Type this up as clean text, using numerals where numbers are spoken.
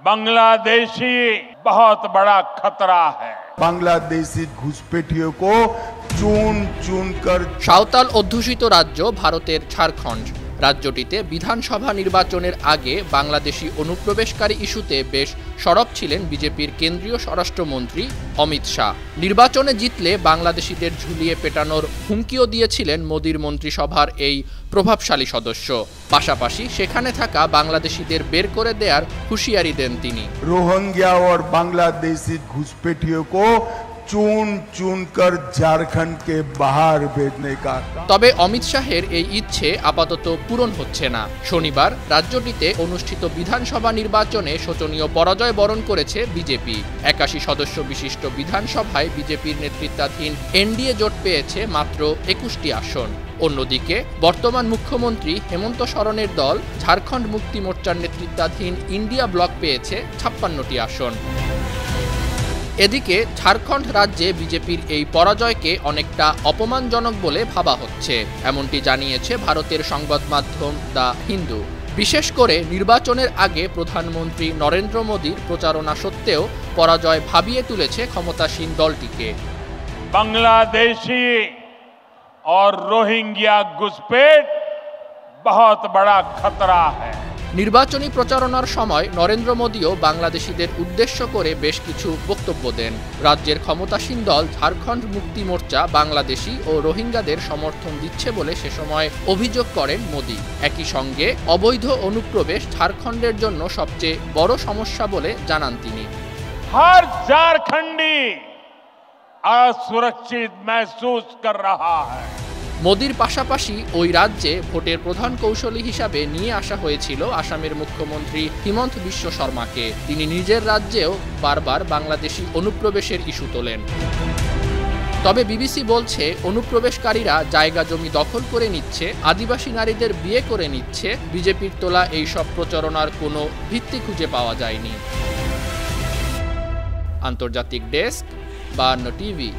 बांग्लादेशी बहुत बड़ा खतरा है। बांग्लादेशी घुसपैठियों को चुन चुन कर সাঁওতাল অধ্যুষিত রাজ্য ভারতের ঝাড়খণ্ড। রাজ্যটিতে বিধানসভা নির্বাচনের আগে বাংলাদেশি অনুপ্রবেশকারী ইস্যুতে বেশ সরব ছিলেন বিজেপির কেন্দ্রীয় স্বরাষ্ট্রমন্ত্রী অমিত শাহ। নির্বাচনে জিতলে বাংলাদেশিদের ঝুলিয়ে পেটানোর হুমকিও দিয়েছিলেন মোদির মন্ত্রিসভার এই প্রভাবশালী সদস্য। পাশাপাশি সেখানে থাকা বাংলাদেশিদের বের করে দেওয়ার হুঁশিয়ারি দেন তিনি। रोहिंग्या और बांग्लादेशी घुसपैठियों को चुन चुन कर झारखंड के बाहर भेजने का। তবে অমিত শাহের এই ইচ্ছে আপাতত পূরণ হচ্ছে না। শনিবার রাজ্যটিতে অনুষ্ঠিত বিধানসভা নির্বাচনে শোচনীয় পরাজয় বরণ করেছে বিজেপি। ৮১ সদস্য বিশিষ্ট বিধানসভায় বিজেপির নেতৃত্বাধীন এনডিএ জোট পেয়েছে মাত্র ২১টি আসন। অন্যদিকে বর্তমান মুখ্যমন্ত্রী হেমন্ত সরেনের দল ঝাড়খণ্ড মুক্তি মোর্চার নেতৃত্বাধীন ইন্ডিয়া ব্লক পেয়েছে ৫৬টি আসন। এদিকে ঝাড়খণ্ড রাজ্যে বিজেপির এই পরাজয়কে অনেকটা অপমানজনক বলে ভাবা হচ্ছে, এমনটি জানিয়েছে ভারতের সংবাদ মাধ্যম দ্য হিন্দু। বিশেষ করে নির্বাচনের আগে প্রধানমন্ত্রী নরেন্দ্র মোদীর প্রচারণা সত্ত্বেও পরাজয় ভাবিয়ে তুলেছে ক্ষমতাসীন দলটিকে। बांग्लादेशी और रोहिंग्या घुसपैठ बहुत बड़ा खतरा है। নির্বাচনী প্রচারণার সময় নরেন্দ্র মোদীও বাংলাদেশিদের উদ্দেশ্য করে বেশ কিছু বক্তব্য দেন। রাজ্যের ক্ষমতাসীন দল ঝাড়খণ্ড মুক্তি মোর্চা বাংলাদেশি ও রোহিঙ্গাদের সমর্থন দিচ্ছে বলে সে সময় অভিযোগ করেন মোদী। একই সঙ্গে অবৈধ অনুপ্রবেশ ঝাড়খণ্ডের জন্য সবচেয়ে বড় সমস্যা বলে জানান তিনি। हर झारखंडी असुरक्षित महसूस कर रहा है। মোদির পাশাপাশি ওই রাজ্যে ভোটের প্রধান কৌশলী হিসাবে নিয়ে আসা হয়েছিল আসামের মুখ্যমন্ত্রী হিমন্ত বিশ্ব শর্মাকে। তিনি নিজের রাজ্যেও বারবার বাংলাদেশি অনুপ্রবেশের ইস্যু তোলেন। তবে বিবিসি বলছে অনুপ্রবেশকারীরা জায়গা জমি দখল করে নিচ্ছে, আদিবাসী নারীদের বিয়ে করে নিচ্ছে। বিজেপির তোলা এইসব প্রচারণার কোনো ভিত্তি খুঁজে পাওয়া যায়নি। আন্তর্জাতিক ডেস্ক ৫২ টিভি।